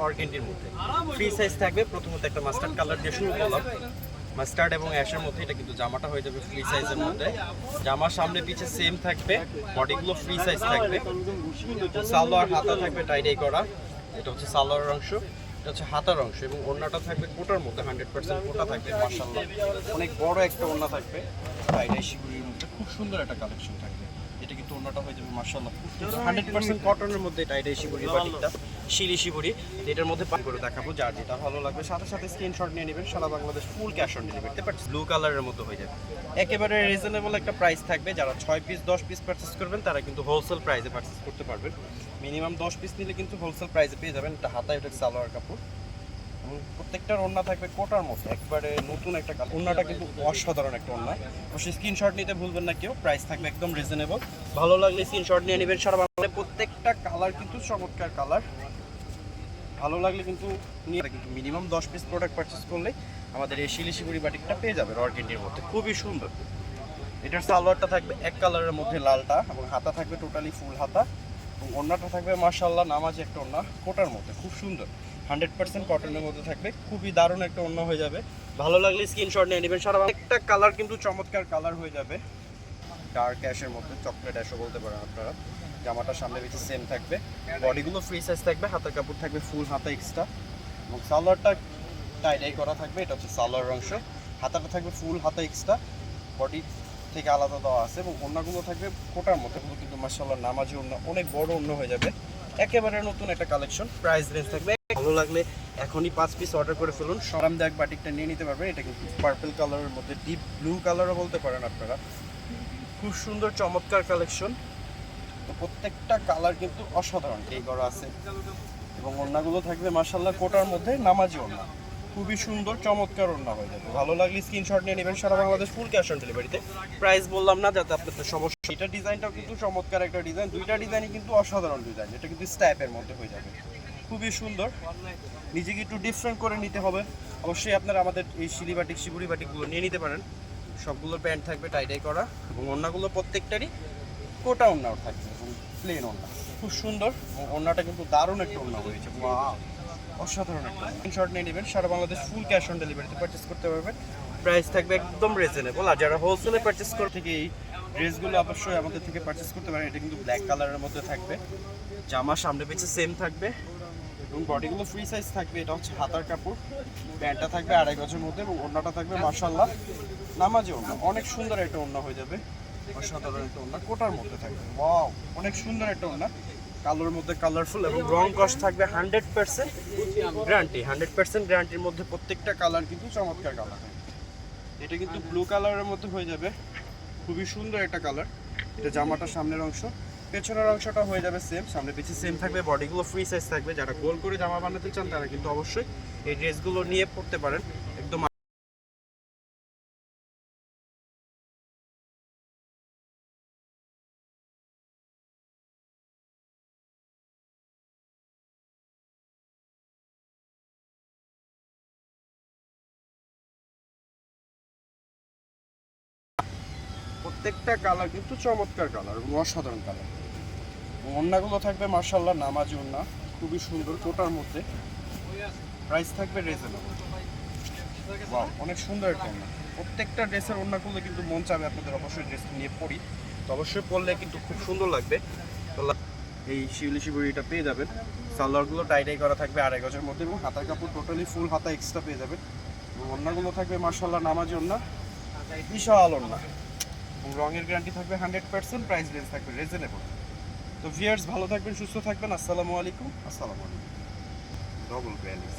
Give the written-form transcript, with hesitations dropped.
অর্গেন্ডির মধ্যে free size থাকবে। প্রথমত একটা মাস্টার্ড কালার দিয়ে শুরু করলাম, মাস্টার্ড এবং অ্যাশের মধ্যে। এটা কিন্তু জামাটা হয়ে যাবে ফ্রি সাইজের মধ্যে। জামার সামনে পিছে সেম থাকবে, বডিগুলো ফ্রি সাইজ থাকবে। সালোয়ার হাতা থাকবে টাইডাই করা, এটা হচ্ছে সালোয়ারের অংশ, এটা হচ্ছে হাতার অংশ। এবং ওড়নাটা থাকবে কোটার মধ্যে, 100% কোটা থাকবে। মাশাআল্লাহ অনেক বড় একটা ওড়না থাকবে টাইডাই শিবুরির মধ্যে। খুব সুন্দর একটা কালেকশন থাকবে। এটা কিন্তু ওড়নাটা হয়ে যাবে মাশাআল্লাহ 100% কটনের মধ্যে টাইডাই শিবুরি বাটিকটা, শিলি শিবুরি। এটার মধ্যে পাক করে দেখাবো, যার যেটা ভালো লাগবে সাথে সাথে স্ক্রিনশট নিয়ে নেবেন। সারা Bangladesh full cash on delivery. দেখতে পাচ্ছেন ব্লু কালারের মতো হয়ে যাবে। একেবারে রিজনেবল একটা প্রাইস থাকবে। যারা 6 পিস 10 পিস পারচেজ করবেন তারা কিন্তু হোলসেল প্রাইসে পারচেজ করতে পারবেন। মিনিমাম 10 পিস নিলে কিন্তু হোলসেল প্রাইসে পেয়ে যাবেন। এটা হাতায় এটা সালোয়ার কাপড় এবং প্রত্যেকটার ওড়না থাকবে কোটার মধ্যে, একবারে নতুন একটা কালার। ওড়নাটা কিন্তু অসাধারণ একটা ওড়না। অবশ্যই স্ক্রিনশট নিতে ভুলবেন না কেউ। প্রাইস থাকবে একদম রিজনেবল। ভালো লাগলে স্ক্রিনশট নিয়ে নেবেন। সারা বাংলাদেশে প্রত্যেকটা কালার কিন্তু চমৎকার কালার। ভালো লাগলে কিন্তু নিয়ে কিন্তু মিনিমাম 10 পিস প্রোডাক্ট পারচেস করলে আমাদের এই শিলি শিবুরি বাটিকটা পেয়ে যাবে অর্গেন্ডির মধ্যে। খুবই সুন্দর। এটার সালোয়ারটা থাকবে এক কালারের মধ্যে লালটা, এবং হাতা থাকবে টোটালি ফুল হাতা, এবং ওড়নাটা থাকবে মাশাআল্লাহ নামাজি একটা ওড়না কোটার মধ্যে। খুব সুন্দর, 100% কটনের মধ্যে থাকবে। খুবই দারুণ একটা ওড়না হয়ে যাবে। ভালো লাগলে স্ক্রিনশট নিয়ে নেবেন। সারা একটা কালার কিন্তু চমৎকার কালার হয়ে যাবে। ডার্ক অ্যাশের মধ্যে, চকলেট অ্যাশও বলতে পারেন আপনারা। জামাটার সামনে বেশি সেম থাকবে, বডিগুলো ফ্রি সাইজ থাকবে, হাতের কাপড় থাকবে ফুল হাতা এক্সট্রা, এবং সালোয়ারটা টাইডাই করা থাকবে। এটা হচ্ছে সালোয়ার অংশ। হাতাটা থাকবে ফুল হাতা এক্সট্রা, বডি থেকে আলাদা দেওয়া আছে, এবং ওড়নাগুলো থাকবে কোটার মতো। কিন্তু মাশাআল্লাহ নামাজি ওড়না, অনেক বড় ওড়না হয়ে যাবে। একেবারে নতুন একটা কালেকশন। প্রাইস রেঞ্জ থাকবে, ভালো লাগলে এখনই 5 পিস অর্ডার করে ফেলুন। আরামদায়ক বাটিকটা নিয়ে নিতে পারবেন। এটা কিন্তু পার্পল কালারের মধ্যে, ডিপ ব্লু কালারও বলতে পারেন আপনারা। খুব সুন্দর চমৎকার কালেকশন। তো প্রত্যেকটা কালার কিন্তু অসাধারণ এই করা আছে, এবং ওড়নাগুলো থাকবে মাশাআল্লাহ কোটার মধ্যে নামাজি ওড়না। খুবই সুন্দর চমৎকার ওড়না হয়ে যাবে। ভালো লাগলে স্ক্রিনশট নিয়ে নেবেন। সারা বাংলাদেশ ফুল ক্যাশ অন ডেলিভারিতে। প্রাইস বললাম না যাতে আপনাদের সমস্যা। এটা ডিজাইনটাও কিন্তু চমৎকার একটা ডিজাইন। দুইটা ডিজাইনই কিন্তু অসাধারণ ডিজাইন। এটা কিন্তু স্ট্যাপের মধ্যে হয়ে যাবে, খুবই সুন্দর। নিজেকে একটু ডিফারেন্ট করে নিতে হবে। অবশ্যই আপনারা আমাদের এই শিলি বাটিক শিবুরি বাটিকগুলো নিয়ে নিতে পারেন। সবগুলোর প্যান্ট থাকবে টাইডাই করা, এবং ওড়নাগুলো প্রত্যেকটারই কোটা ওড়নাও থাকবে, এবং প্লেন ওড়না। খুব সুন্দর, এবং ওড়নাটা কিন্তু দারুণ একটা ওড়না হয়েছে। ওয়াও, অসাধারণ একটা। স্ক্রিনশট নিয়ে নেবেন। সারা বাংলাদেশ ফুল ক্যাশ অন ডেলিভারিতে পারচেস করতে পারবেন। প্রাইস থাকবে একদম রিজনেবল। আর যারা হোলসেলে পারচেস করে থেকে এই ড্রেসগুলো অবশ্যই আমাদের থেকে পারচেস করতে পারেন। এটা কিন্তু ব্ল্যাক কালারের মধ্যে থাকবে। জামা সামনে পেছে সেম থাকবে, এবং বডিগুলো ফ্রি সাইজ থাকবে। এটা হচ্ছে হাতার কাপড়। প্যান্টটা থাকবে 2.5 গজের মধ্যে, এবং ওড়নাটা থাকবে মাশাআল্লাহ নামাজি ওড়না। অনেক সুন্দর একটা ওড়না হয়ে যাবে। অসাধারণ একটা ওড়না কোটার মধ্যে থাকবে। ওয়াও, অনেক সুন্দর একটা ওড়না। কালোর মধ্যে কালারফুল, এবং রং কস থাকবে 100% গ্যারান্টি। 100% গ্যারান্টির মধ্যে প্রত্যেকটা কালার কিন্তু চমৎকার কালার। এটা কিন্তু ব্লু কালারের মধ্যে হয়ে যাবে। খুবই সুন্দর একটা কালার। এটা জামাটার সামনের অংশ। পেছনের অংশটা হয়ে যাবে সেম, সামনে পিছে সেম থাকবে। বডিগুলো ফ্রি সাইজ থাকবে। যারা গোল করে জামা বানাতে চান তারা কিন্তু অবশ্যই এই ড্রেসগুলো নিয়ে পড়তে পারেন। একদম প্রত্যেকটা কালার কিন্তু চমৎকার কালার, এবং অসাধারণ কালার। ওড়নাগুলো থাকবে মাশাআল্লাহ নামাজি ওড়না, খুবই সুন্দর কোটার মধ্যে। প্রাইস থাকবে রিজনেবল। ওয়াও, অনেক সুন্দর একটা ওড়না। প্রত্যেকটা ড্রেসের ওড়নাগুলো কিন্তু মন চাবে আপনাদের অবশ্যই ড্রেস নিয়ে পরি। তো অবশ্যই পরলে কিন্তু খুব সুন্দর লাগবে। তো এই শিউলি শিবুরিটা পেয়ে যাবেন। সালোয়ারগুলো টাইডাই করা থাকবে 2.5 গজের মধ্যে, এবং হাতার কাপড় টোটালি ফুল হাতা এক্সট্রা পেয়ে যাবেন। এবং ওড়নাগুলো থাকবে মাশাআল্লাহ নামাজি ওড়না, বিশাল ওড়না, এবং রঙের গ্যারান্টি থাকবে 100%। প্রাইস রেঞ্জ থাকবে রিজনেবল। তো ভিউয়ার্স ভালো থাকবেন, সুস্থ থাকবেন। আসসালামু আলাইকুম। Double balance.